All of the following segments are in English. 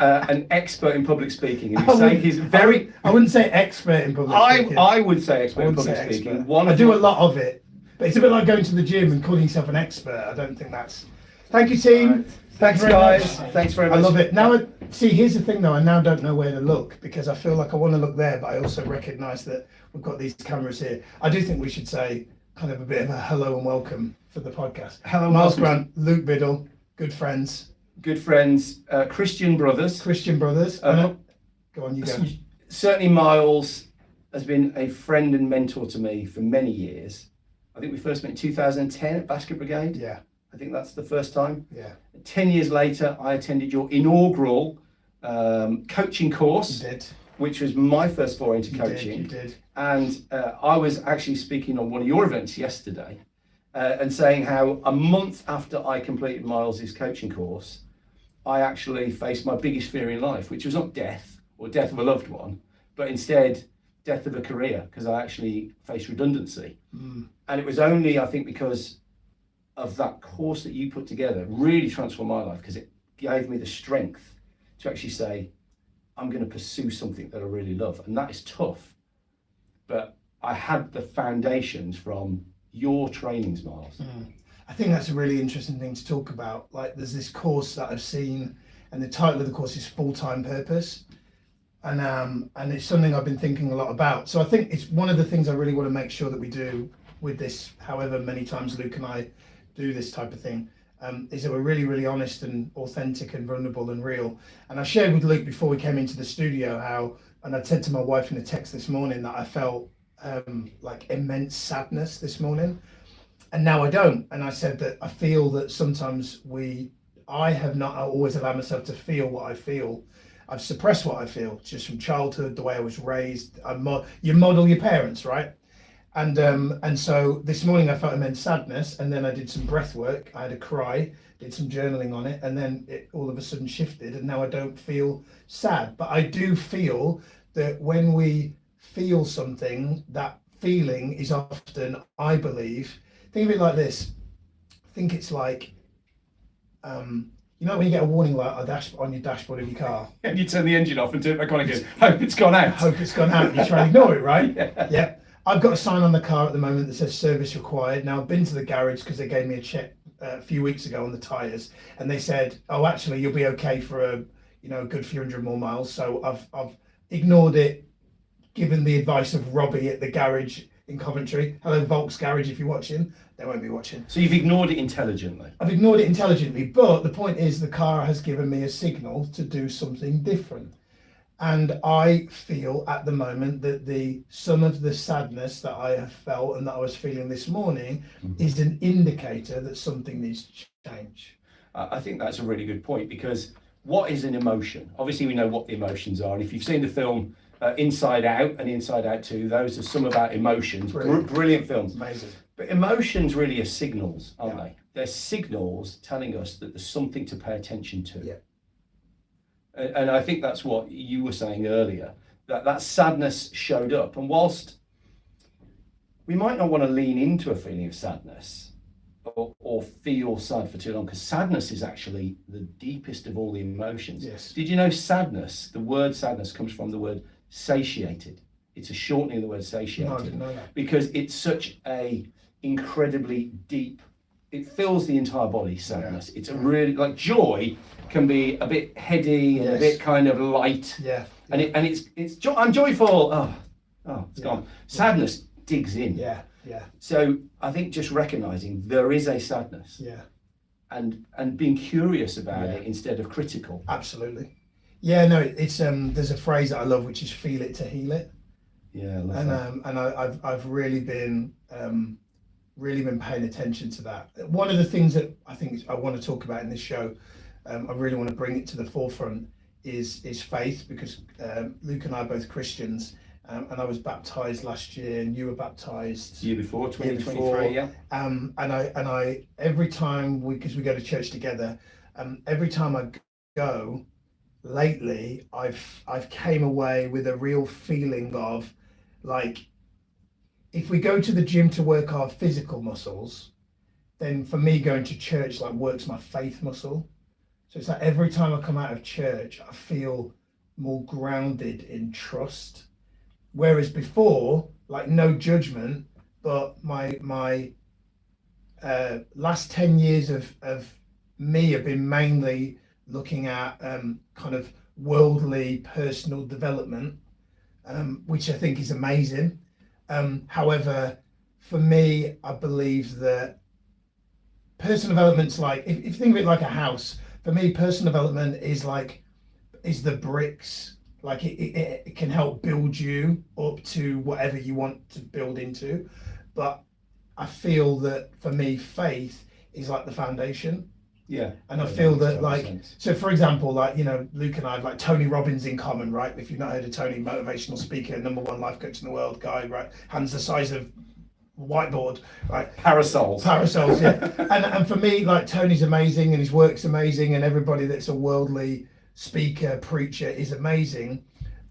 an expert in public speaking, and he's saying he's very. I wouldn't say expert in public speaking. I would say expert in public speaking. I do a lot of it, but it's a bit like going to the gym and calling yourself an expert. I don't think that's. Thank you, team. Right. Thanks, guys. Thanks very much. I love it. Now, see, here's the thing though. I now don't know where to look because I feel like I want to look there, but I also recognise that we've got these cameras here. I do think we should say kind of a bit of a hello and welcome for the podcast. Hello, Miles Grant, Luke Biddle, good friends. Good friends, Christian brothers. Christian brothers. Go on, you go. Certainly, Miles has been a friend and mentor to me for many years. I think we first met in 2010 at Basket Brigade. Yeah. I think that's the first time. Yeah. 10 years later, I attended your inaugural coaching course. You did. Which was my first foray into coaching. You did. And I was actually speaking on one of your events yesterday and saying how a month after I completed Miles's coaching course, I actually faced my biggest fear in life, which was not death or death of a loved one, but instead death of a career, because I actually faced redundancy. And it was only, I think, because of that course that you put together really transformed my life, because it gave me the strength to actually say, I'm going to pursue something that I really love. And that is tough. But I had the foundations from your trainings, Miles. I think that's a really interesting thing to talk about. Like, there's this course that I've seen, and the title of the course is Full-Time Purpose. And it's something I've been thinking a lot about. So I think it's one of the things I really want to make sure that we do with this, however many times Luke and I do this type of thing, is that we're really, really honest and authentic and vulnerable and real. And I shared with Luke before we came into the studio how, and I said to my wife in a text this morning that I felt like immense sadness this morning, and now I don't. And I said that I feel that sometimes I have not always allowed myself to feel what I feel. I've suppressed what I feel just from childhood, the way I was raised. You model your parents, right? And so this morning I felt immense sadness, and then I did some breath work. I had a cry, did some journaling on it, and then it all of a sudden shifted, and now I don't feel sad. But I do feel that when we feel something, that feeling is often, I believe, think of it like this. I think it's like, you know when you get a warning light on your dashboard of your car? And you turn the engine off and turn it back on again. Hope it's gone out. Hope it's gone out, and you try and ignore it, right? Yeah. I've got a sign on the car at the moment that says service required. Now I've been to the garage because they gave me a check a few weeks ago on the tyres, and they said, oh, actually you'll be okay for a good few hundred more miles. So I've ignored it, given the advice of Robbie at the garage in Coventry. Hello, Volks Garage, if you're watching. They won't be watching. So you've ignored it intelligently. I've ignored it intelligently, but the point is the car has given me a signal to do something different. And I feel at the moment that some of the sadness that I have felt and that I was feeling this morning is an indicator that something needs to change. I think that's a really good point, because what is an emotion? Obviously we know what the emotions are, and if you've seen the film Inside Out and Inside Out 2, those are some about emotions. Brilliant films. Amazing. But emotions really are signals, aren't they? They're signals telling us that there's something to pay attention to. Yeah. And I think that's what you were saying earlier, that sadness showed up. And whilst we might not want to lean into a feeling of sadness or feel sad for too long, because sadness is actually the deepest of all the emotions. Yes. Did you know sadness, the word sadness comes from the word satiated? It's a shortening of the word satiated. No, I didn't know that. Because it's such a incredibly deep, it fills the entire body, sadness. It's a really, like joy can be a bit heady and a bit kind of light. Yeah. And it's I'm joyful. Oh, it's gone. Sadness digs in. Yeah. So I think just recognizing there is a sadness. Yeah. And being curious about it instead of critical. Absolutely. Yeah, no, it's there's a phrase that I love, which is feel it to heal it. Yeah, I love that. And I've really been paying attention to that. One of the things that I think I want to talk about in this show, I really want to bring it to the forefront, is faith, because Luke and I are both Christians, and I was baptized last year, and you were baptized year before, 2023. Yeah. And I every time because we go to church together, every time I go lately, I've came away with a real feeling of, like, if we go to the gym to work our physical muscles, then for me going to church like works my faith muscle. So it's like every time I come out of church, I feel more grounded in trust. Whereas before, like no judgment, but my last 10 years of me have been mainly looking at kind of worldly personal development, which I think is amazing. However, for me, I believe that personal development's like, if you think of it like a house, for me, personal development is the bricks. Like it can help build you up to whatever you want to build into. But I feel that for me, faith is like the foundation. Yeah. And I Yeah, feel makes that total like, sense. so for example, like, Luke and I have like Tony Robbins in common, right? If you've not heard of Tony, motivational speaker, #1 life coach in the world guy, right? Hands the size of a whiteboard, right? Parasols. Parasols, yeah. And for me, like Tony's amazing and his work's amazing and everybody that's a worldly speaker, preacher is amazing.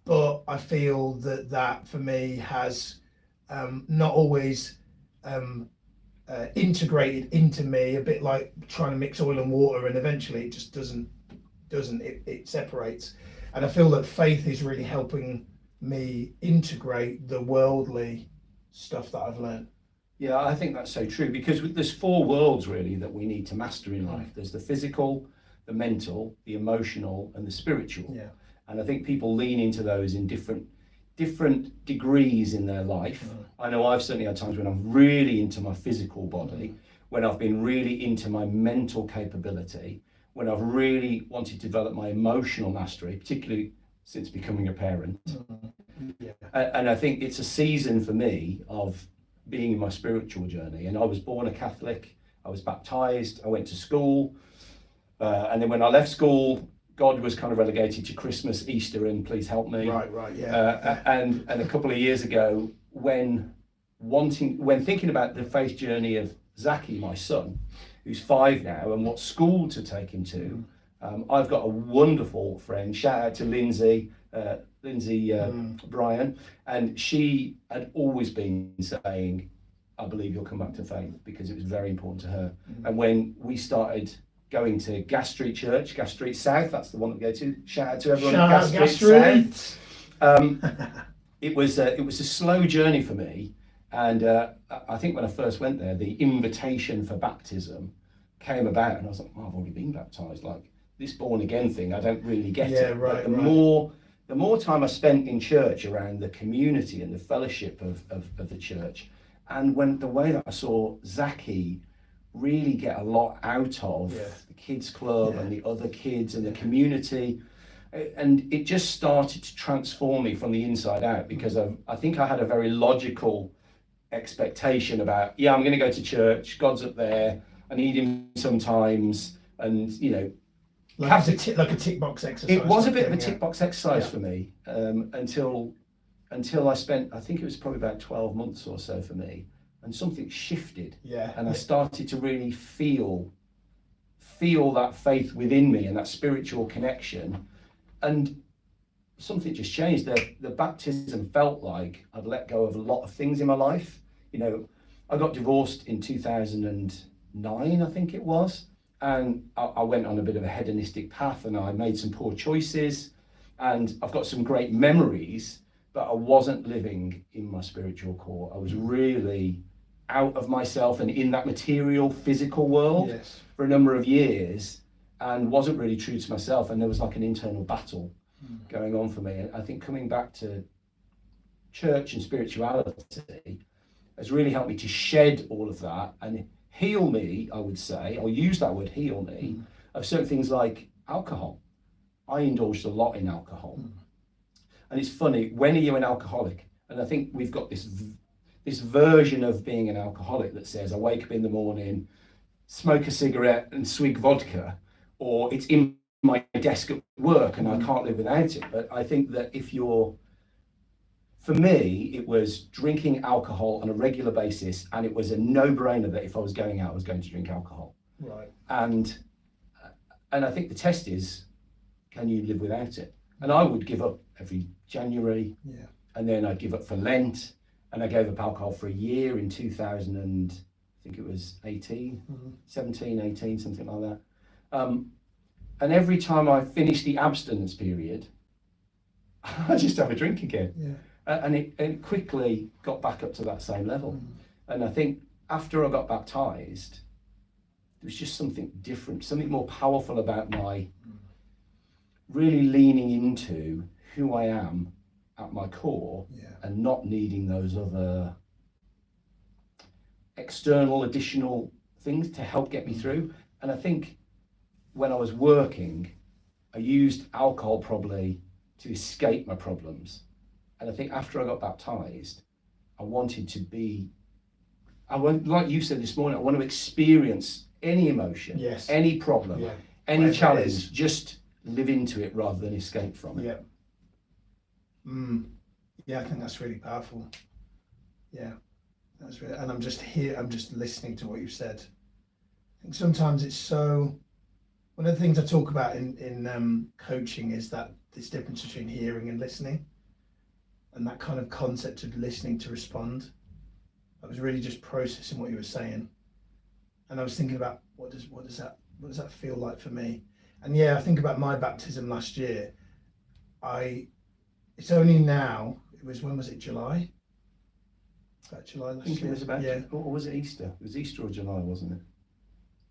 But I feel that for me has not always integrated into me, a bit like trying to mix oil and water, and eventually it just doesn't it separates. And I feel that faith is really helping me integrate the worldly stuff that I've learned. Yeah, I think that's so true because there's four worlds really that we need to master in life. There's the physical, the mental, the emotional, and the spiritual. Yeah. And I think people lean into those in different degrees in their life. I know I've certainly had times when I'm really into my physical body, when I've been really into my mental capability, when I've really wanted to develop my emotional mastery, particularly since becoming a parent. Yeah. And I think it's a season for me of being in my spiritual journey. And I was born a Catholic, I was baptized, I went to school, and then when I left school, God was kind of relegated to Christmas, Easter, and please help me. Right, yeah. And a couple of years ago, when thinking about the faith journey of Zaki, my son, who's 5 now, and what school to take him to, I've got a wonderful friend. Shout out to Lindsay Bryan, and she had always been saying, "I believe you'll come back to faith," because it was very important to her. And when we started going to Gas Street Church, Gas Street South, that's the one that we go to. Shout out to everyone at Gas Street South. It was a slow journey for me, and I think when I first went there, the invitation for baptism came about, and I was like, "Oh, I've already been baptized. Like this born again thing, I don't really get it." Right, But the more time I spent in church around the community and the fellowship of the church, and when the way that I saw Zaki really get a lot out of the kids club and the other kids and the community, and it just started to transform me from the inside out, because I think I had a very logical expectation about, I'm going to go to church, God's up there, I need him sometimes, and like a tick box exercise. it was a bit of a tick box exercise for me, until I spent, I think it was probably about 12 months or so for me, and something shifted, and I started to really feel that faith within me and that spiritual connection, and something just changed. The baptism felt like I'd let go of a lot of things in my life. I got divorced in 2009, I think it was, and I went on a bit of a hedonistic path, and I made some poor choices, and I've got some great memories, but I wasn't living in my spiritual core. I was really out of myself and in that material, physical world for a number of years, and wasn't really true to myself, and there was like an internal battle going on for me. And I think coming back to church and spirituality has really helped me to shed all of that and heal me, I would say. I'll use that word, heal me, of certain things like alcohol. I indulged a lot in alcohol. And it's funny, when are you an alcoholic? And I think we've got this version of being an alcoholic that says, I wake up in the morning, smoke a cigarette and swig vodka, or it's in my desk at work and I can't live without it. But I think that for me, it was drinking alcohol on a regular basis, and it was a no-brainer that if I was going out, I was going to drink alcohol. Right. And I think the test is, can you live without it? And I would give up every January, and then I'd give up for Lent, and I gave up alcohol for a year in 2000 and I think it was 17, 18, something like that. And every time I finish the abstinence period, I just have a drink again. And it quickly got back up to that same level. And I think after I got baptized, there was just something different, something more powerful about my really leaning into who I am at my core, and not needing those other external additional things to help get me through. And I think when I was working, I used alcohol probably to escape my problems. And I think after I got baptized, I wanted to be, like you said this morning, I want to experience any emotion, any problem, any whatever challenge, just live into it rather than escape from it. I think that's really powerful. That's really, and I'm just here, I'm just listening to what you've said. I think sometimes it's so, one of the things I talk about in coaching is that this difference between hearing and listening, and that kind of concept of listening to respond. I was really just processing what you were saying, and I was thinking about what does that feel like for me. And I think about my baptism last year. It's only now, when was it, July? About July last year. I think it was about, or was it Easter? It was Easter or July, wasn't it?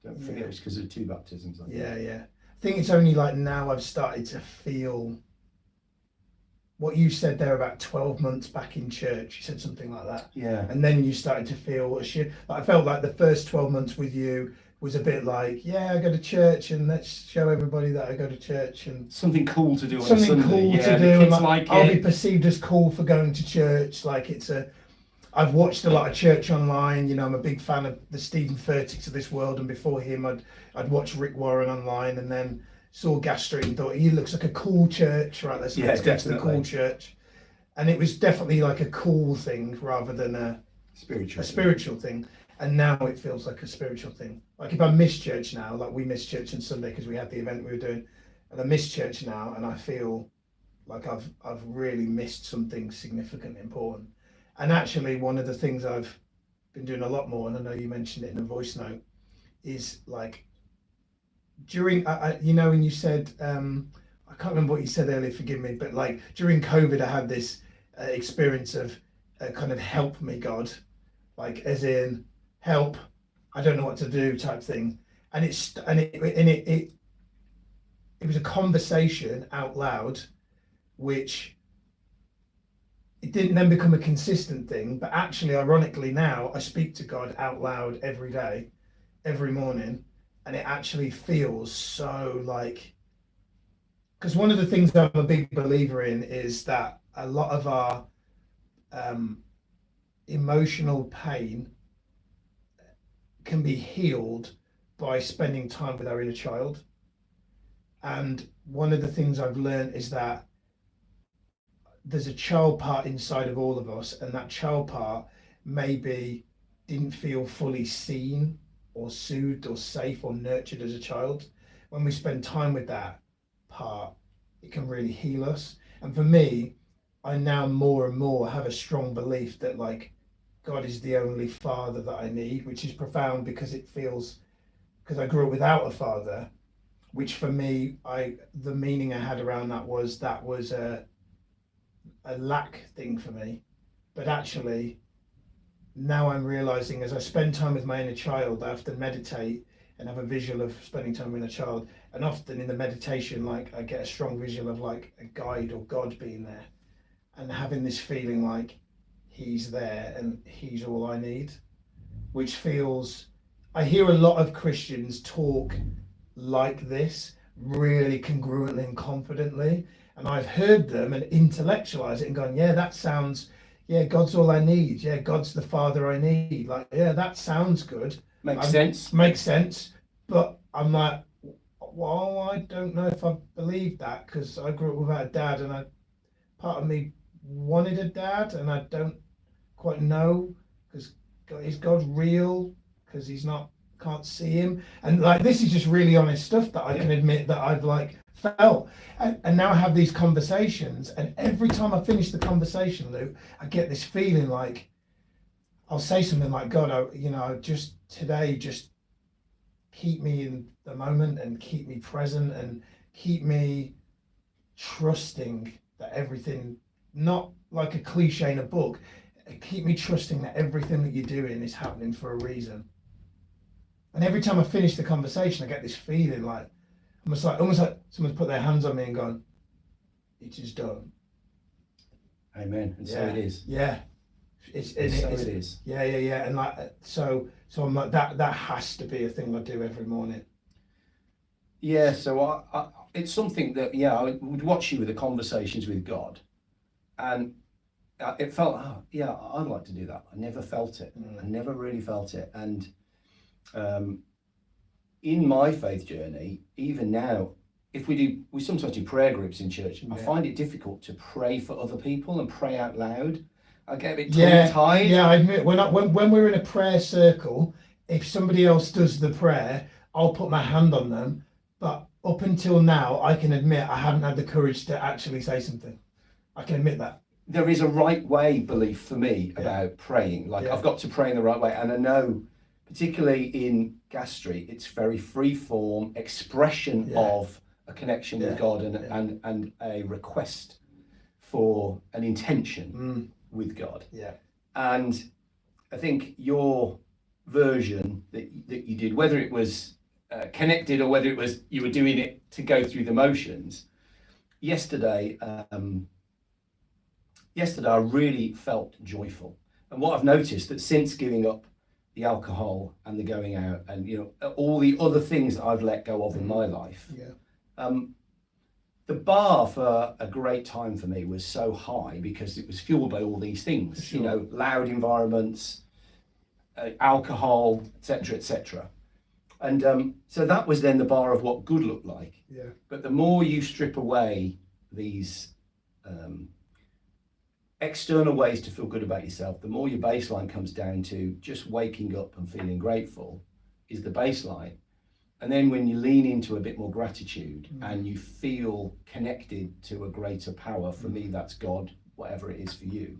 Don't forget, it was because of 2 baptisms. I think it's only like now I've started to feel what you said there about 12 months back in church. You said something like that. And then you started to feel I felt like the first 12 months with you was a bit like, I go to church and let's show everybody that I go to church, and something cool to do on something Sunday. Cool to the do. Kids like I'll it. be perceived as cool for going to church. Like I've watched a lot of church online. I'm a big fan of the Stephen Furticks of this world, and before him, I'd watched Rick Warren online, and then saw Gas Street and thought he looks like a cool church. Right, let's go to the cool church. And it was definitely like a cool thing rather than a spiritual thing. And now it feels like a spiritual thing. Like if I miss church now, like we missed church on Sunday because we had the event we were doing, and I miss church now, and I feel like I've really missed something significant, important. And actually, one of the things I've been doing a lot more, and I know you mentioned it in a voice note, is like during, when you said, I can't remember what you said earlier, forgive me, but like during COVID, I had this experience of kind of help me God, like as in help, I don't know what to do type thing. And it was a conversation out loud, which it didn't then become a consistent thing, but actually, ironically, now I speak to God out loud every day, every morning, and it actually feels so like, because one of the things I'm a big believer in is that a lot of our emotional pain can be healed by spending time with our inner child. And one of the things I've learned is that there's a child part inside of all of us, and that child part maybe didn't feel fully seen or soothed or safe or nurtured as a child. When we spend time with that part, it can really heal us. And for me, I now more and more have a strong belief that like God is the only father that I need, which is profound because I grew up without a father, which for me, the meaning I had around that was a lack thing for me. But actually, now I'm realizing as I spend time with my inner child, I have to meditate and have a visual of spending time with a child. And often in the meditation, like I get a strong visual of like a guide or God being there and having this feeling like he's there and he's all I need, which feels, I hear a lot of Christians talk like this really congruently and confidently. And I've heard them and intellectualize it and gone, that sounds, God's all I need. God's the father I need. Like, that sounds good. Makes sense. But I'm like, well, I don't know if I believe that because I grew up without a dad, and part of me wanted a dad, and I don't quite know because is God real? Because can't see him. And like, this is just really honest stuff that I can admit that I've like felt. And now I have these conversations, and every time I finish the conversation, Luke, I get this feeling like I'll say something like, God, I just today, just keep me in the moment and keep me present and keep me trusting that everything, not like a cliche in a book, keep me trusting that everything that you're doing is happening for a reason. And every time I finish the conversation, I get this feeling like almost like someone's put their hands on me and gone, "It is done." Amen. And so it is. Yeah. It is. Yeah. And like so I'm like that has to be a thing I do every morning. Yeah. So I it's something that I would watch you with the conversations with God, and it felt I'd like to do that. I never felt it. I never really felt it, and in my faith journey, even now, we sometimes do prayer groups in church. I find it difficult to pray for other people and pray out loud. I get a bit tongue-tied. Yeah, I admit when we're in a prayer circle, if somebody else does the prayer, I'll put my hand on them. But up until now, I can admit I haven't had the courage to actually say something. I can admit that. There is a right way belief for me about praying. Like I've got to pray in the right way, and I know, particularly in Gas Street, it's very free form expression of a connection with God and a request for an intention with God. Yeah. And I think your version that you did, whether it was connected or whether it was you were doing it to go through the motions, yesterday I really felt joyful. And what I've noticed that since giving up the alcohol and the going out and all the other things that I've let go of in my life, the bar for a great time for me was so high because it was fueled by all these things. Sure. Loud environments, alcohol, etc. And so that was then the bar of what good looked like. Yeah. But the more you strip away these external ways to feel good about yourself, the more your baseline comes down to just waking up and feeling grateful is the baseline. And then when you lean into a bit more gratitude and you feel connected to a greater power, for me that's God, whatever it is for you,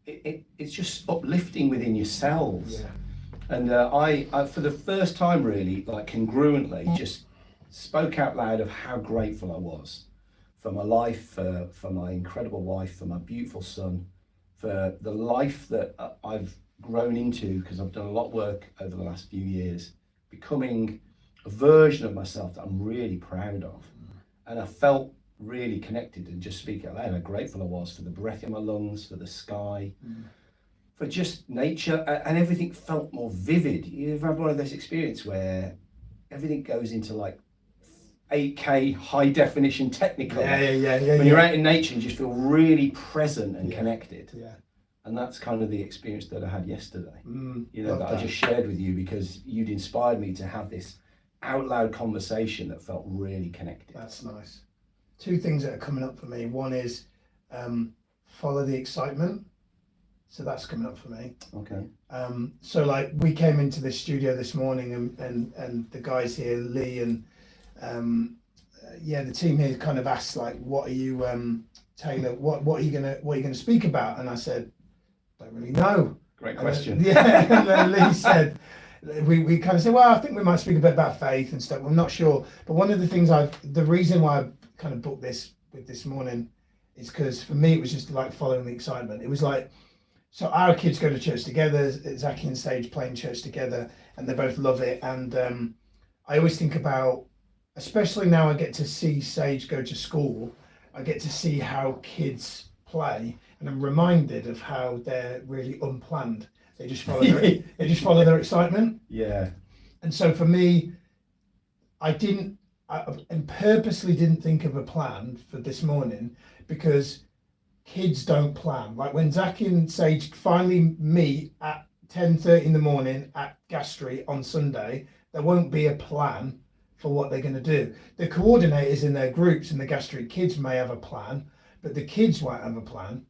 it's just uplifting within your cells. Yeah. And I for the first time really, like congruently, just spoke out loud of how grateful I was for my life, for my incredible wife, for my beautiful son, for the life that I've grown into, because I've done a lot of work over the last few years, becoming a version of myself that I'm really proud of. And I felt really connected and just speak out loud how grateful I was for the breath in my lungs, for the sky, for just nature, and everything felt more vivid. You've had one of those experiences where everything goes into like 8K high definition technical. When you're out in nature, you just feel really present and connected. Yeah. And that's kind of the experience that I had yesterday. That I just shared with you because you'd inspired me to have this out loud conversation that felt really connected. That's nice. Two things that are coming up for me. One is follow the excitement. So that's coming up for me. Okay. So like we came into this studio this morning and the guys here, Lee and the team here kind of asked like, what are you, Taylor, what are you gonna speak about? And I said, don't really know. Great question. And then Lee said, we kind of said, well, I think we might speak a bit about faith and stuff. I'm not sure. But one of the things the reason why I kind of booked this with this morning is because for me, it was just like following the excitement. It was like, so our kids go to church together, Zachy and Sage play in church together, and they both love it. And I always think about, especially now I get to see Sage go to school, I get to see how kids play, and I'm reminded of how they're really unplanned. They just follow their excitement. Yeah. And so for me, I purposely didn't think of a plan for this morning because kids don't plan. Like when Zachy and Sage finally meet at 10:30 in the morning at Gas Street on Sunday, there won't be a plan for what they're going to do. The coordinators in their groups and the Gas Street kids may have a plan, but the kids won't have a plan.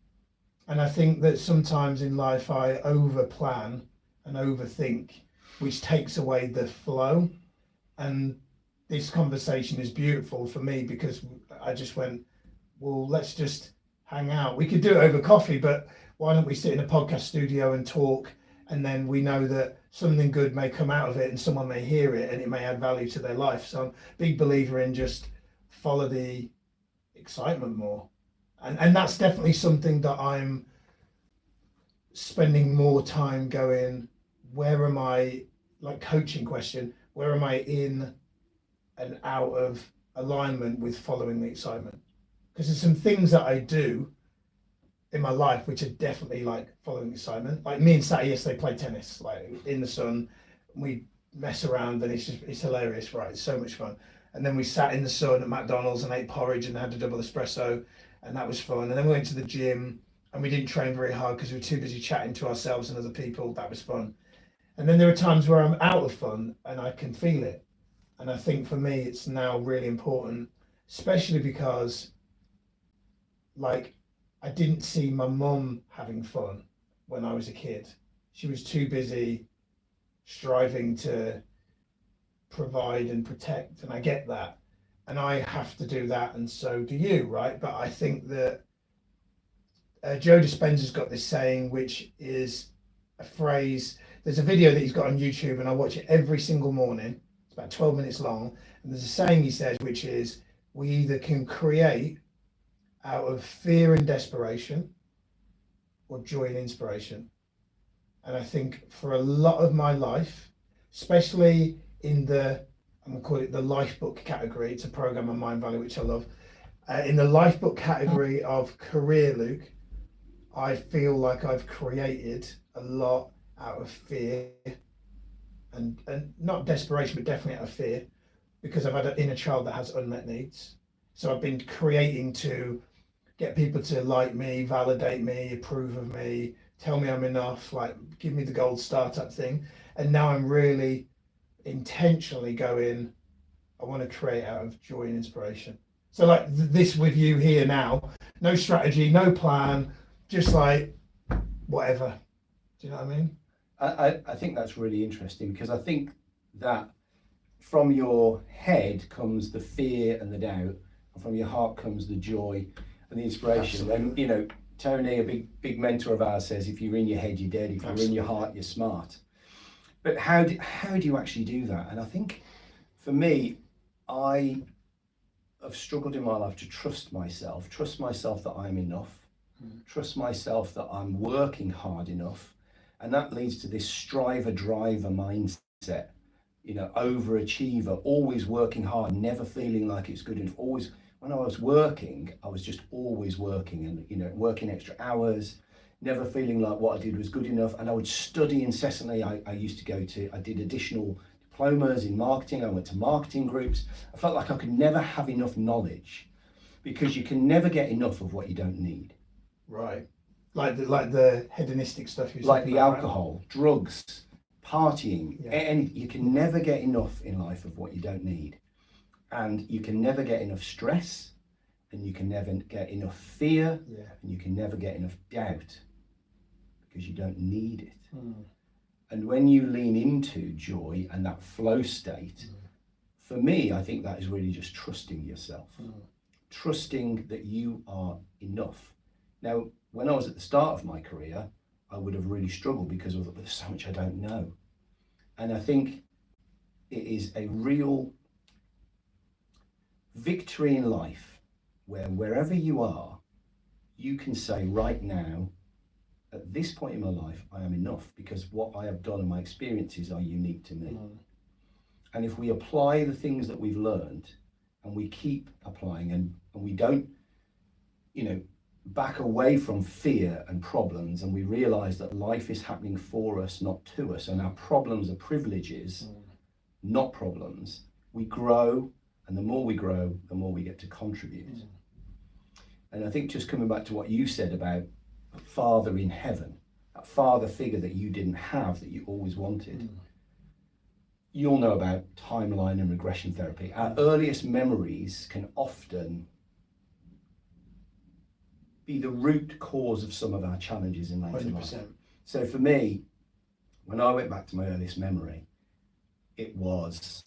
And I think that sometimes in life I over plan and overthink, which takes away the flow. And this conversation is beautiful for me because I just went, well, let's just hang out. We could do it over coffee, but why don't we sit in a podcast studio and talk and then we know that something good may come out of it and someone may hear it and it may add value to their life. So I'm a big believer in just follow the excitement more. And that's definitely something that I'm spending more time going, where am I, like coaching question, where am I in and out of alignment with following the excitement? Because there's some things that I do in my life which are definitely like following excitement. Like me and Saturday yesterday played tennis, like in the sun. We mess around and it's hilarious, right? It's so much fun. And then we sat in the sun at McDonald's and ate porridge and had a double espresso, and that was fun. And then we went to the gym and we didn't train very hard because we were too busy chatting to ourselves and other people. That was fun. And then there are times where I'm out of fun and I can feel it. And I think for me, it's now really important, especially because, like, I didn't see my mum having fun when I was a kid. She was too busy striving to provide and protect, and I get that. And I have to do that, and so do you, right? But I think that Joe Dispenza's got this saying, which is a phrase. There's a video that he's got on YouTube, and I watch it every single morning. It's about 12 minutes long. And there's a saying he says, which is, we either can create out of fear and desperation or joy and inspiration. And I think for a lot of my life, especially in the, I'm going to call it the life book category, it's a program on Mind Valley, which I love. In the life book category of career, Luke, I feel like I've created a lot out of fear and not desperation, but definitely out of fear, because I've had an inner child that has unmet needs. So I've been creating to get people to like me, validate me, approve of me, tell me I'm enough, like give me the gold star type thing. And now I'm really intentionally going, I want to create out of joy and inspiration. So like this with you here now, no strategy, no plan, just like whatever. Do you know what I mean? I think that's really interesting, because I think that from your head comes the fear and the doubt, and from your heart comes the joy and the inspiration. Absolutely. And you know, Tony, a big mentor of ours, says if you're in your head, you're dead. If you're in your heart, you're smart. But how do you actually do that? And I think for me, I have struggled in my life to trust myself that I'm enough, trust myself that I'm working hard enough. And that leads to this striver driver mindset, you know, overachiever, always working hard, never feeling like it's good enough. Always, when I was working, I was just always working, and, you know, working extra hours, never feeling like what I did was good enough. And I would study incessantly. I used to I did additional diplomas in marketing. I went to marketing groups. I felt like I could never have enough knowledge, because you can never get enough of what you don't need. Right. Like the hedonistic stuff you like the about, alcohol, right? Drugs, partying, Yeah. and you can never get enough in life of what you don't need. And you can never get enough stress, and you can never get enough fear, Yeah. and you can never get enough doubt, because you don't need it. And when you lean into joy and that flow state, for me, I think that is really just trusting yourself, trusting that you are enough. Now, when I was at the start of my career, I would have really struggled, because there's so much I don't know. And I think it is a real victory in life where wherever you are, you can say right now, at this point in my life, I am enough, because what I have done and my experiences are unique to me. And if we apply the things that we've learned, and we keep applying, and we don't, you know, back away from fear and problems, and we realize that life is happening for us, not to us, and our problems are privileges, not problems, we grow, and the more we grow, the more we get to contribute. And I think, just coming back to what you said about Father in heaven, that father figure that you didn't have, that you always wanted. You'll know about timeline and regression therapy. Our earliest memories can often be the root cause of some of our challenges in later life. 100%. So for me, when I went back to my earliest memory, I was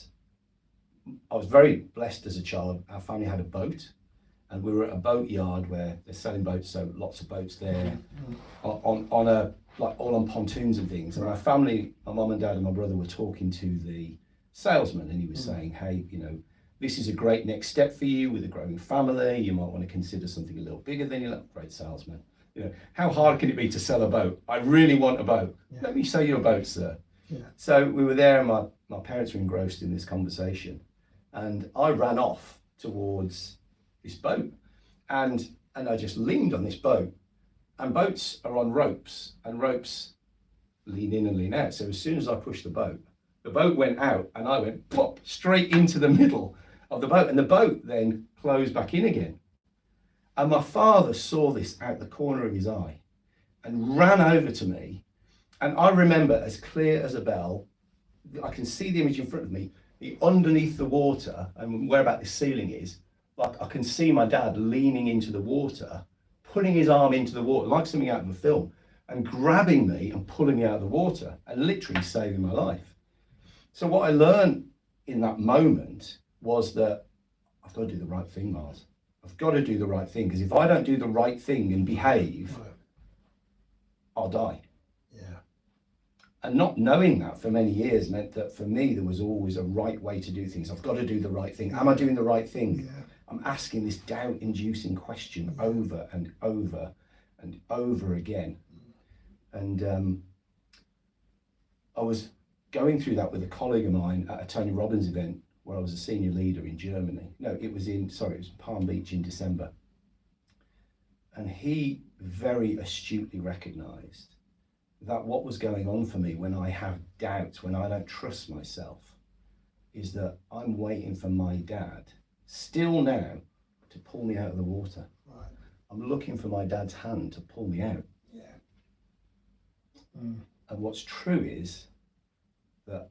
very blessed as a child. Our family had a boat, and we were at a boat yard where they're selling boats, so lots of boats there, on a like all on pontoons and things. And my family, my mum and dad and my brother were talking to the salesman, and he was saying, hey, you know, this is a great next step for you with a growing family. You might want to consider something a little bigger than you. Great salesman. You know, how hard can it be to sell a boat? I really want a boat. Yeah. Let me sell you a boat, sir. Yeah. So we were there, and my parents were engrossed in this conversation, and I ran off towards this boat, and I just leaned on this boat, and boats are on ropes, and ropes lean in and lean out. So as soon as I pushed the boat went out, and I went pop straight into the middle of the boat, and the boat then closed back in again. And my father saw this out the corner of his eye and ran over to me. And I remember as clear as a bell, I can see the image in front of me, underneath the water, and where about the ceiling is, like I can see my dad leaning into the water, putting his arm into the water, like something out of a film, and grabbing me and pulling me out of the water and literally saving my life. So what I learned in that moment was that I've got to do the right thing, Miles. I've got to do the right thing, because if I don't do the right thing and behave, I'll die. Yeah. And not knowing that for many years meant that for me, there was always a right way to do things. I've got to do the right thing. Am I doing the right thing? Yeah. I'm asking this doubt-inducing question over and over and over again. And I was going through that with a colleague of mine at a Tony Robbins event where I was a senior leader in Germany. No, it was Palm Beach in December. And he very astutely recognized that what was going on for me when I have doubts, when I don't trust myself, is that I'm waiting for my dad, still now, to pull me out of the water. Right. I'm looking for my dad's hand to pull me out. Yeah. And what's true is that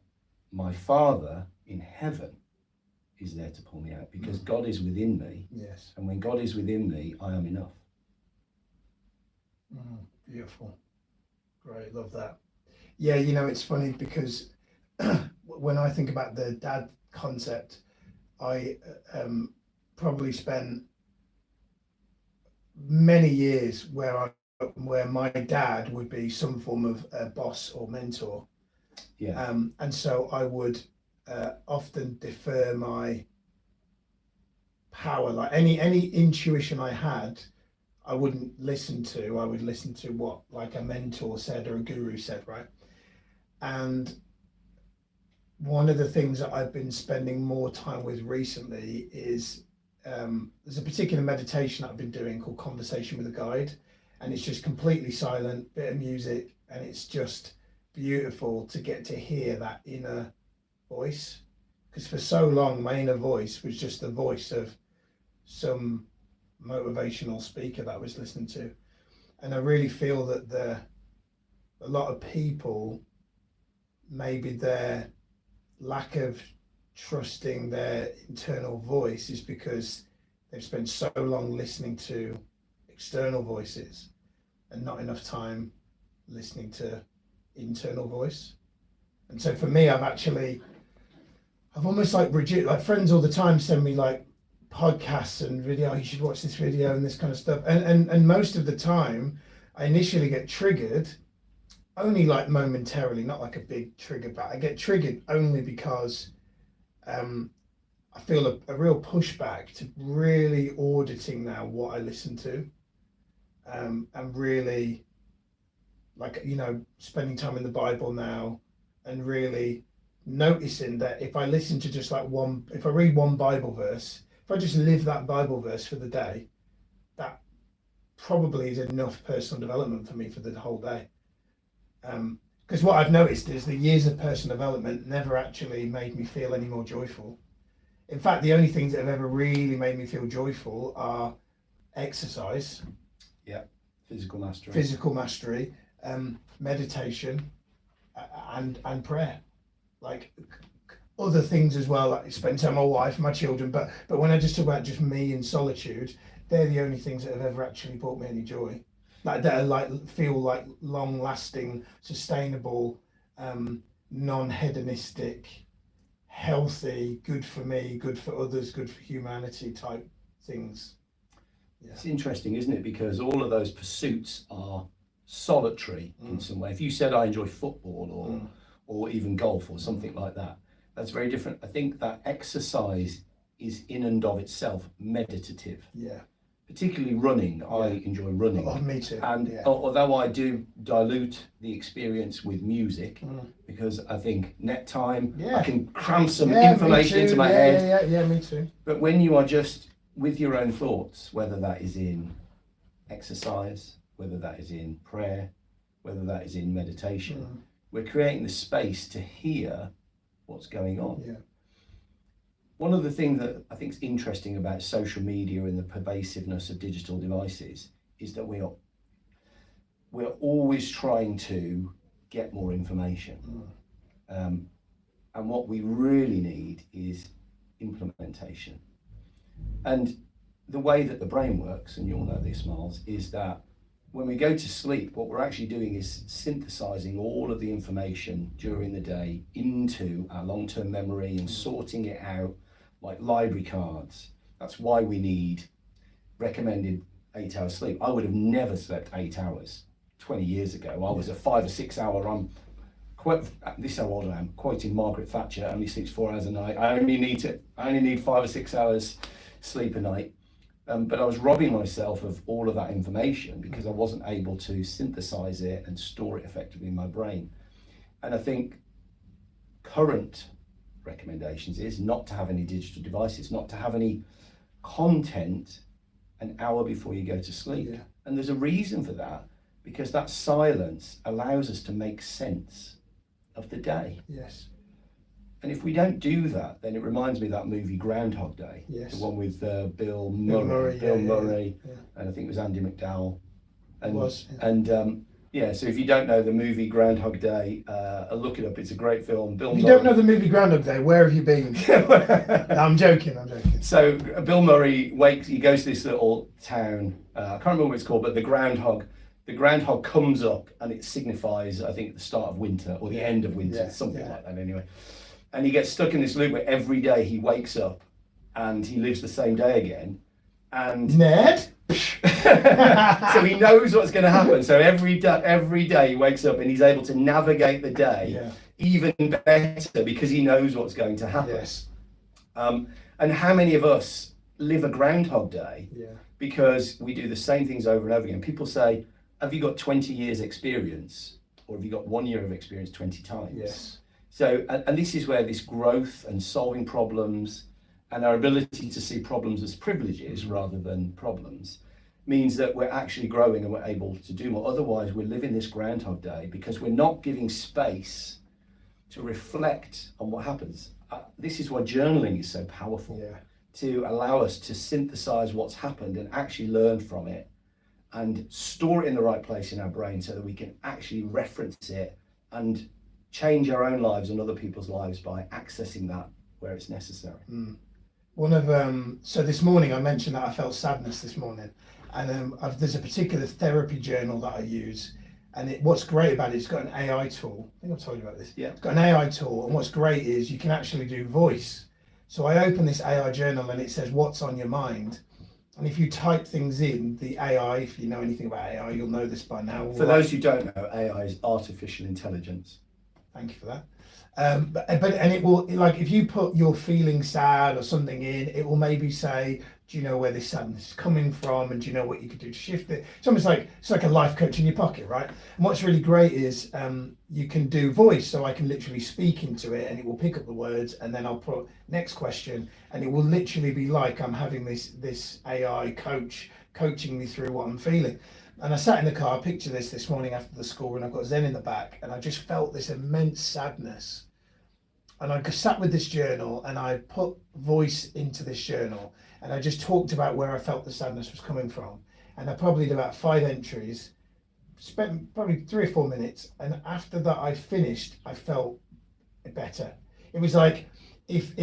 my Father in heaven is there to pull me out, because God is within me. Yes. And when God is within me, I am enough. Beautiful. Great, love that. Yeah, you know, it's funny because when I think about the dad concept, I probably spent many years where my dad would be some form of boss or mentor. Yeah. And so I would often defer my power, like any intuition I had, I wouldn't listen to. I would listen to what like a mentor said or a guru said, right? And one of the things that I've been spending more time with recently is there's a particular meditation that I've been doing called Conversation with a Guide, and it's just completely silent, bit of music, and it's just beautiful to get to hear that inner voice, because for so long my inner voice was just the voice of some motivational speaker that I was listening to. And I really feel that a lot of people, maybe their lack of trusting their internal voice is because they've spent so long listening to external voices and not enough time listening to internal voice. And so for me, I've almost like friends all the time send me like podcasts and video, you should watch this video and this kind of stuff. And most of the time I initially get triggered, only like momentarily, not like a big trigger, but I get triggered only because I feel a real pushback to really auditing now what I listen to, and really like, you know, spending time in the Bible now and really noticing that if I listen to just like if I read one Bible verse, if I just live that Bible verse for the day, that probably is enough personal development for me for the whole day. Because what I've noticed is the years of personal development never actually made me feel any more joyful. In fact, the only things that have ever really made me feel joyful are exercise. Yeah, physical mastery, meditation, and prayer. Like other things as well, like spend time with my wife, my children, but when I just talk about just me in solitude, they're the only things that have ever actually brought me any joy. Like that are like feel like long lasting, sustainable, non-hedonistic, healthy, good for me, good for others, good for humanity type things. Yeah. It's interesting, isn't it? Because all of those pursuits are solitary in some way. If you said I enjoy football or even golf or something like that, that's very different. I think that exercise is in and of itself meditative. Yeah. Particularly running, I enjoy running. Oh, me too. And although I do dilute the experience with music, because I think net time, I can cram some information into my head. Yeah, me too. But when you are just with your own thoughts, whether that is in exercise, whether that is in prayer, whether that is in meditation, we're creating the space to hear what's going on. Yeah. One of the things that I think is interesting about social media and the pervasiveness of digital devices is that we're always trying to get more information. And what we really need is implementation. And the way that the brain works, and you all know this, Miles, is that when we go to sleep, what we're actually doing is synthesizing all of the information during the day into our long-term memory and sorting it out like library cards. That's why we need recommended 8 hours sleep. I would have never slept 8 hours 20 years ago. I was a 5 or 6 hour, this is how old I am, quoting Margaret Thatcher, only sleeps 4 hours a night. I only need 5 or 6 hours sleep a night. But I was robbing myself of all of that information because I wasn't able to synthesize it and store it effectively in my brain. And I think current recommendations is not to have any digital devices, not to have any content an hour before you go to sleep. Yeah. And there's a reason for that, because that silence allows us to make sense of the day. Yes. And if we don't do that, then it reminds me of that movie Groundhog Day, Yes. the one with Bill Murray, yeah. and I think it was Andy McDowell. And, It was, yeah. And so if you don't know the movie Groundhog Day, look it up. It's a great film. Bill If you Murray. don't know the movie Groundhog Day, where have you been? No, I'm joking. So Bill Murray he goes to this little town. I can't remember what it's called, but the groundhog comes up and it signifies, I think, the start of winter or the end of winter, something like that anyway. And he gets stuck in this loop where every day he wakes up and he lives the same day again. And Ned? so he knows what's going to happen. So every day he wakes up and he's able to navigate the day even better because he knows what's going to happen. Yes. And how many of us live a Groundhog Day because we do the same things over and over again? People say, have you got 20 years experience or have you got 1 year of experience 20 times? Yes. So, and this is where this growth and solving problems and our ability to see problems as privileges rather than problems means that we're actually growing and we're able to do more. Otherwise, we're living this Groundhog Day because we're not giving space to reflect on what happens. This is why journaling is so powerful, to allow us to synthesize what's happened and actually learn from it and store it in the right place in our brain so that we can actually reference it and change our own lives and other people's lives by accessing that where it's necessary. So this morning I mentioned that I felt sadness this morning, and there's a particular therapy journal that I use, and what's great about it's got an AI tool. I think I've told you about this. Yeah. It's got an AI tool, and what's great is you can actually do voice. So I open this AI journal and it says what's on your mind. And if you type things in, the AI, if you know anything about AI, you'll know this by now. For those who don't know, AI is artificial intelligence. Thank you for that. But it will, like, if you put you're feeling sad or something in, it will maybe say, do you know where this sadness is coming from, and do you know what you could do to shift it? It's almost like it's like a life coach in your pocket, right? And what's really great is you can do voice, so I can literally speak into it, and it will pick up the words, and then I'll put next question, and it will literally be like I'm having this AI coach coaching me through what I'm feeling. And I sat in the car, I pictured this morning after the school run. I've got Zen in the back, and I just felt this immense sadness. And I sat with this journal and I put voice into this journal, and I just talked about where I felt the sadness was coming from. And I probably did about 5 entries, spent probably 3 or 4 minutes. And after that I finished, I felt better. It was like, if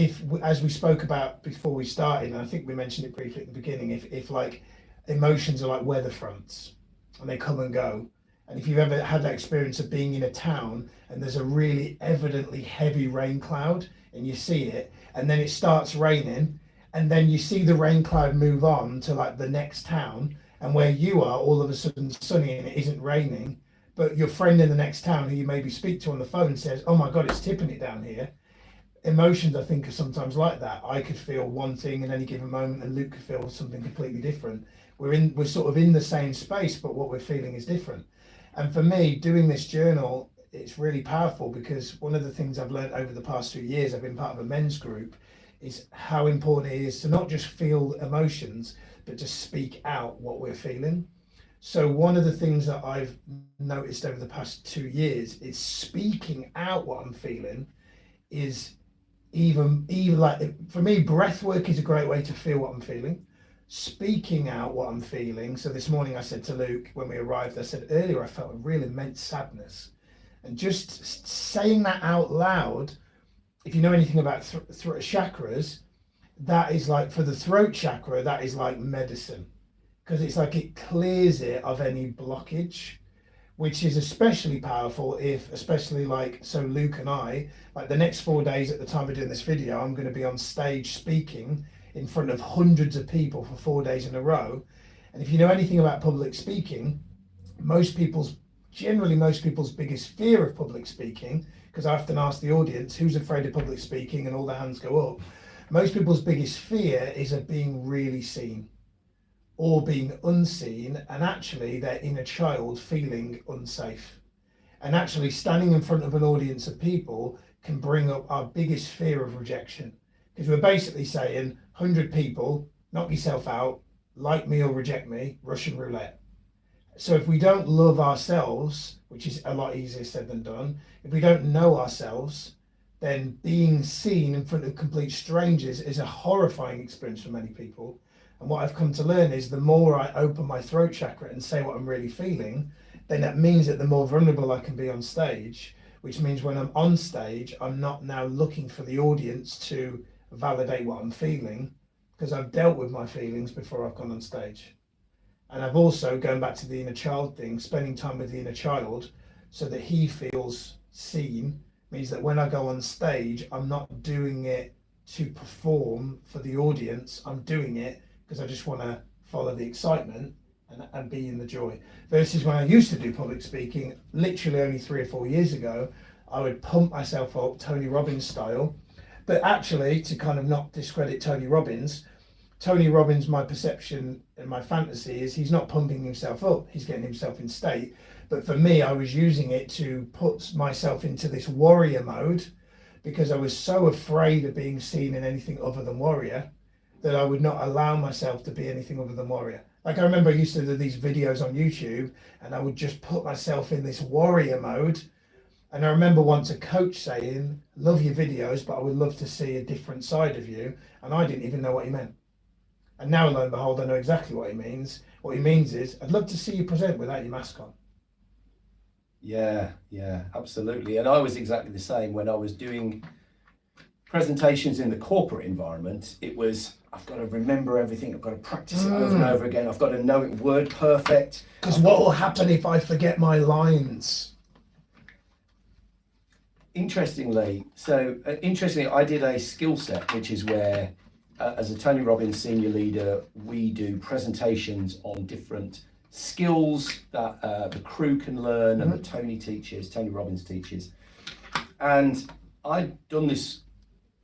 as we spoke about before we started, and I think we mentioned it briefly at the beginning, if like emotions are like weather fronts, and they come and go. And if you've ever had that experience of being in a town and there's a really evidently heavy rain cloud and you see it, and then it starts raining, and then you see the rain cloud move on to like the next town, and where you are all of a sudden sunny and it isn't raining, but your friend in the next town who you maybe speak to on the phone says, "Oh my God, it's tipping it down here." Emotions, I think, are sometimes like that. I could feel one thing in any given moment, and Luke could feel something completely different. We're sort of in the same space, but what we're feeling is different. And for me, doing this journal, it's really powerful because one of the things I've learned over the past few years, I've been part of a men's group, is how important it is to not just feel emotions, but to speak out what we're feeling. So one of the things that I've noticed over the past 2 years is speaking out what I'm feeling is even like, for me, breath work is a great way to feel what I'm feeling. Speaking out what I'm feeling. So this morning I said to Luke when we arrived, I said earlier I felt a real immense sadness. And just saying that out loud, if you know anything about chakras, that is like, for the throat chakra, that is like medicine, because it's like it clears it of any blockage, which is especially powerful if, especially like, so Luke and I, like the next 4 days at the time of doing this video, I'm going to be on stage speaking in front of hundreds of people for 4 days in a row. And if you know anything about public speaking, most people's biggest fear of public speaking, because I often ask the audience, who's afraid of public speaking, and all the hands go up. Most people's biggest fear is of being really seen or being unseen, and actually their inner child feeling unsafe. And actually standing in front of an audience of people can bring up our biggest fear of rejection, because we're basically saying 100 people, knock yourself out, like me or reject me, Russian roulette. So if we don't love ourselves, which is a lot easier said than done, if we don't know ourselves, then being seen in front of complete strangers is a horrifying experience for many people. And what I've come to learn is the more I open my throat chakra and say what I'm really feeling, then that means that the more vulnerable I can be on stage, which means when I'm on stage, I'm not now looking for the audience to validate what I'm feeling, because I've dealt with my feelings before I've gone on stage. And I've also, going back to the inner child thing, spending time with the inner child so that he feels seen, means that when I go on stage, I'm not doing it to perform for the audience. I'm doing it because I just want to follow the excitement and be in the joy. Versus when I used to do public speaking, literally only 3 or 4 years ago, I would pump myself up Tony Robbins style. But actually, to kind of not discredit Tony Robbins, my perception and my fantasy is he's not pumping himself up, he's getting himself in state. But for me, I was using it to put myself into this warrior mode, because I was so afraid of being seen in anything other than warrior that I would not allow myself to be anything other than warrior. Like I remember I used to do these videos on YouTube and I would just put myself in this warrior mode. And I remember once a coach saying, "Love your videos, but I would love to see a different side of you." And I didn't even know what he meant. And now, lo and behold, I know exactly what he means. What he means is, I'd love to see you present without your mask on. Yeah, absolutely. And I was exactly the same when I was doing presentations in the corporate environment. It was, I've got to remember everything, I've got to practice it over and over again, I've got to know it word perfect. Because what will happen if I forget my lines? Interestingly, I did a skill set, which is where, as a Tony Robbins senior leader, we do presentations on different skills that the crew can learn and that Tony Robbins teaches. And I'd done this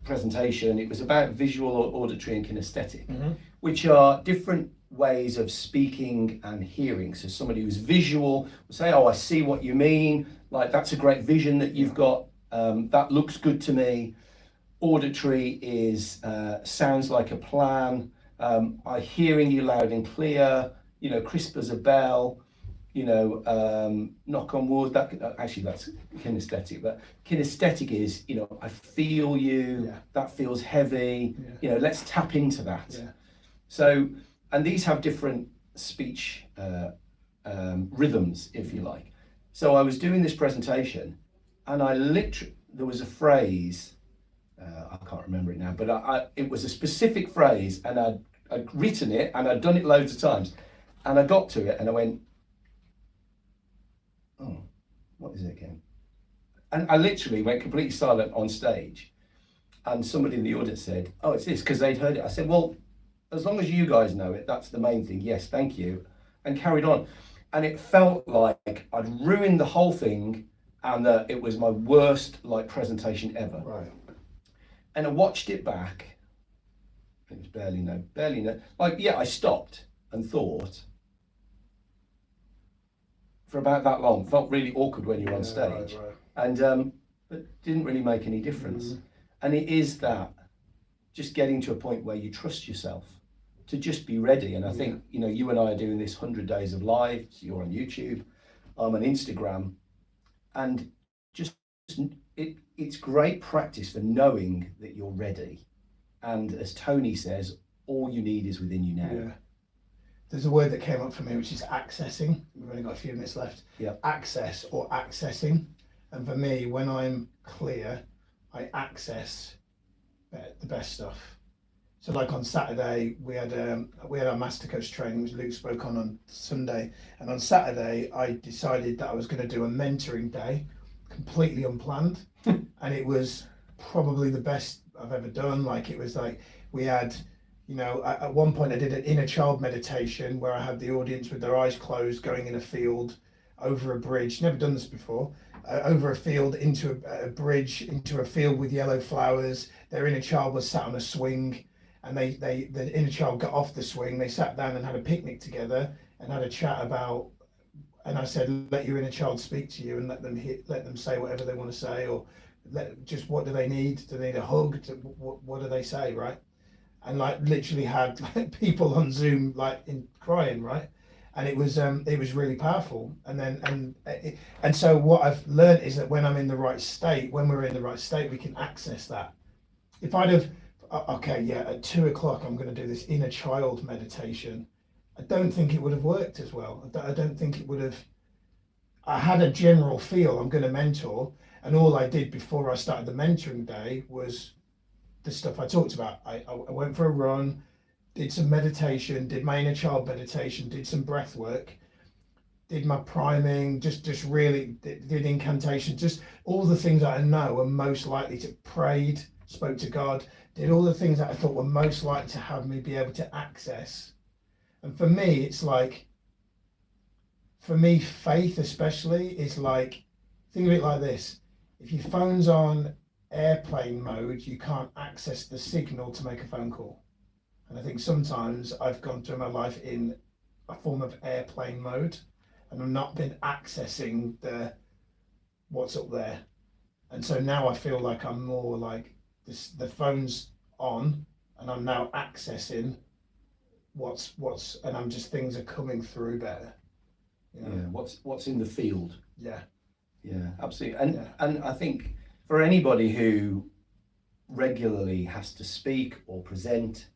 presentation. It was about visual, auditory and kinesthetic, which are different ways of speaking and hearing. So somebody who's visual will say, "Oh, I see what you mean, like that's a great vision that you've got, that looks good to me." Auditory is sounds like a plan, I'm hearing you loud and clear, crisp as a bell, knock on wood. Actually that's kinesthetic, but kinesthetic is, I feel you, that feels heavy, let's tap into that. So, and these have different speech rhythms, if you like. So I was doing this presentation and there was a phrase, I can't remember it now, but it was a specific phrase, and I'd written it and I'd done it loads of times, and I got to it and I went, "Oh, what is it again?" And I literally went completely silent on stage, and somebody in the audience said, "Oh, it's this," because they'd heard it. I said, "Well, as long as you guys know it, that's the main thing. Yes, thank you," and carried on. and it felt like I'd ruined the whole thing, and that it was my worst like presentation ever. Right. And I watched it back. It was barely no. Like, yeah, I stopped and thought for about that long. Felt really awkward when you're on stage, Right. and but didn't really make any difference. And it is that just getting to a point where you trust yourself to just be ready. And I think, you know, you and I are doing this 100 days of live. So you're on YouTube, I'm on Instagram, and just it's great practice for knowing that you're ready. And as Tony says, all you need is within you now. Yeah. There's a word that came up for me, which is accessing. We've only got a few minutes left. Yeah. Access or accessing. And for me, when I'm clear, I access the best stuff. So like on Saturday, we had our master coach training, which Luke spoke on Sunday. And on Saturday, I decided that I was going to do a mentoring day, completely unplanned. And it was probably the best I've ever done. Like, it was like, we had, you know, at one point I did an inner child meditation where I had the audience with their eyes closed, going in a field, over a bridge, never done this before, over a field, into a bridge, into a field with yellow flowers. Their inner child was sat on a swing, and the inner child got off the swing, they sat down and had a picnic together and had a chat about, and I said, let your inner child speak to you and let them say whatever they want to say, or just what do they need? Do they need a hug? What do they say, right? And like literally had like people on Zoom like crying, right? And it was really powerful. And so what I've learned is that when I'm in the right state, when we're in the right state, we can access that. If I'd have, okay, yeah, at 2 o'clock I'm going to do this inner child meditation, I don't think it would have worked as well. I don't think it would have. I had a general feel I'm going to mentor, and all I did before I started the mentoring day was the stuff I talked about. I went for a run, did some meditation, did my inner child meditation, did some breath work, did my priming, just really did incantation, just all the things that I know are most likely to, prayed, spoke to God, did all the things that I thought were most likely to have me be able to access. And for me, it's like, for me, faith especially is like, think of it like this. If your phone's on airplane mode, you can't access the signal to make a phone call. And I think sometimes I've gone through my life in a form of airplane mode, and I've not been accessing what's up there. And so now I feel like I'm more like this, the phone's on and I'm now accessing what's and I'm just, things are coming through better. You know? Yeah, what's in the field. Yeah. Yeah, absolutely. And I think for anybody who regularly has to speak or present,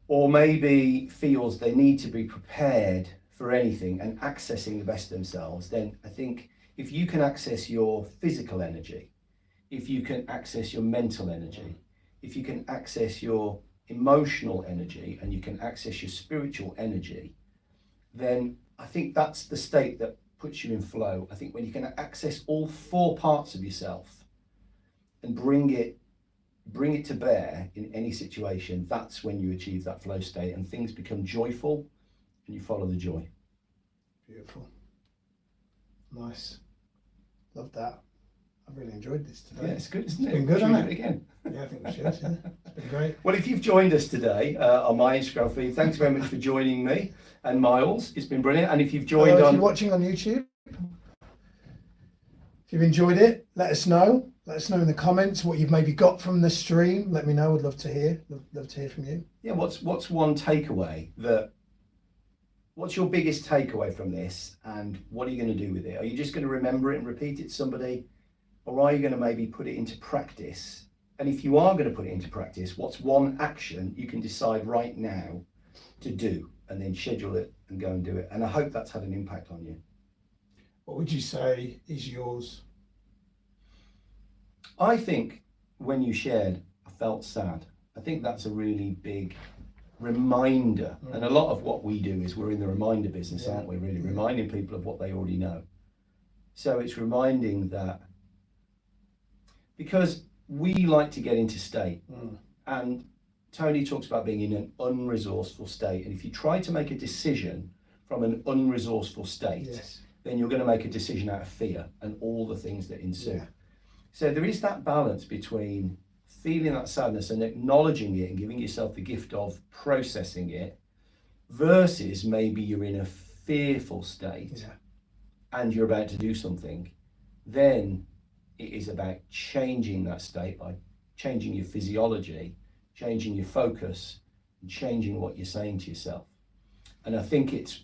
or maybe feels they need to be prepared for anything and accessing the best of themselves, then I think if you can access your physical energy, if you can access your mental energy, if you can access your emotional energy, and you can access your spiritual energy, then I think that's the state that puts you in flow. I think when you can access all four parts of yourself and bring it to bear in any situation, that's when you achieve that flow state and things become joyful and you follow the joy. Beautiful. Nice. Love that. I've really enjoyed this today. Yeah, it's good, isn't it? It's been good, Should we hasn't do it? it again? Yeah, I think we should. Yeah. It's been great. Well, if you've joined us today on my Instagram feed, thanks very much for joining me and Miles. It's been brilliant. And if you've joined If on... you're watching on YouTube, if you've enjoyed it, let us know. Let us know in the comments what you've maybe got from the stream. Let me know. I'd love to hear. Love to hear from you. Yeah, what's one takeaway what's your biggest takeaway from this, and what are you going to do with it? Are you just going to remember it and repeat it to somebody, or are you going to maybe put it into practice? And if you are going to put it into practice, what's one action you can decide right now to do, and then schedule it and go and do it? And I hope that's had an impact on you. What would you say is yours? I think when you shared, I felt sad. I think that's a really big reminder. And a lot of what we do is we're in the reminder business, aren't we? Really reminding people of what they already know. So it's reminding that, because we like to get into state, and Tony talks about being in an unresourceful state. And if you try to make a decision from an unresourceful state, Yes. then you're going to make a decision out of fear and all the things that ensue. Yeah. So there is that balance between feeling that sadness and acknowledging it and giving yourself the gift of processing it, versus maybe you're in a fearful state and you're about to do something. Then it is about changing that state by changing your physiology, changing your focus, and changing what you're saying to yourself. And I think it's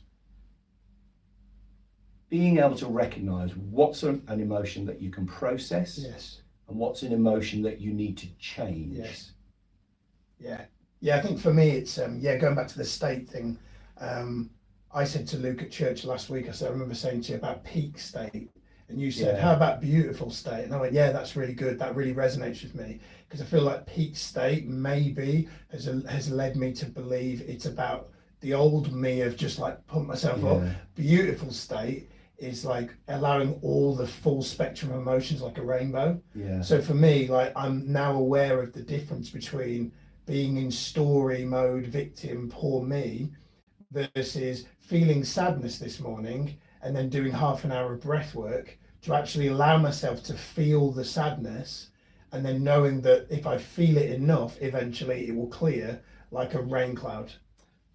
being able to recognize what's an emotion that you can process, Yes. and what's an emotion that you need to change. Yes. Yeah. I think for me, it's going back to the state thing. I said to Luke at church last week, I remember saying to you about peak state, and you said, how about beautiful state? And I went, yeah, that's really good. That really resonates with me, because I feel like peak state maybe has led me to believe it's about the old me of just like pump myself up. Beautiful state is like allowing all the full spectrum of emotions, like a rainbow. So for me, like, I'm now aware of the difference between being in story mode, victim, poor me, versus feeling sadness this morning and then doing half an hour of breath work to actually allow myself to feel the sadness, and then knowing that if I feel it enough, eventually it will clear like a rain cloud.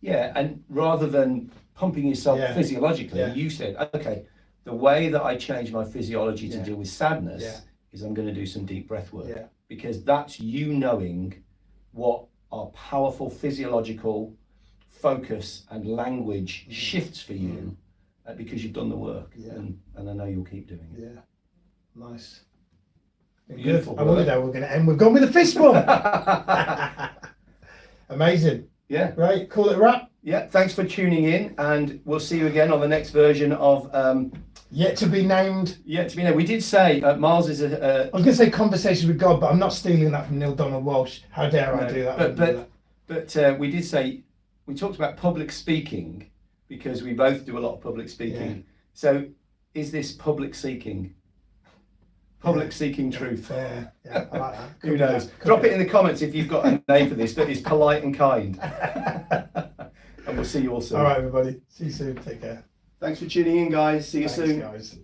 Yeah, and rather than pumping yourself physiologically, you said, okay, the way that I change my physiology to deal with sadness is I'm going to do some deep breath work, because that's you knowing what are powerful physiological focus and language shifts for you, because you've done the work, and I know you'll keep doing it. Yeah, nice. Beautiful. Good. I wondered how we're going to end. We've gone with a fist bump. Amazing. Yeah. Right, call it a wrap. Yeah, thanks for tuning in, and we'll see you again on the next version of Yet to be named. Yet to be named. We did say Miles is I was going to say Conversations with God, but I'm not stealing that from Neil Donald Walsh. How dare I do that? But we did say, we talked about public speaking, because we both do a lot of public speaking. Yeah. So is this public seeking? Public seeking truth. Yeah, I like that. Who knows? Drop it in the comments if you've got a name for this that is polite and kind. And we'll see you all soon. All right, everybody. See you soon. Take care. Thanks for tuning in, guys. See you soon. Guys.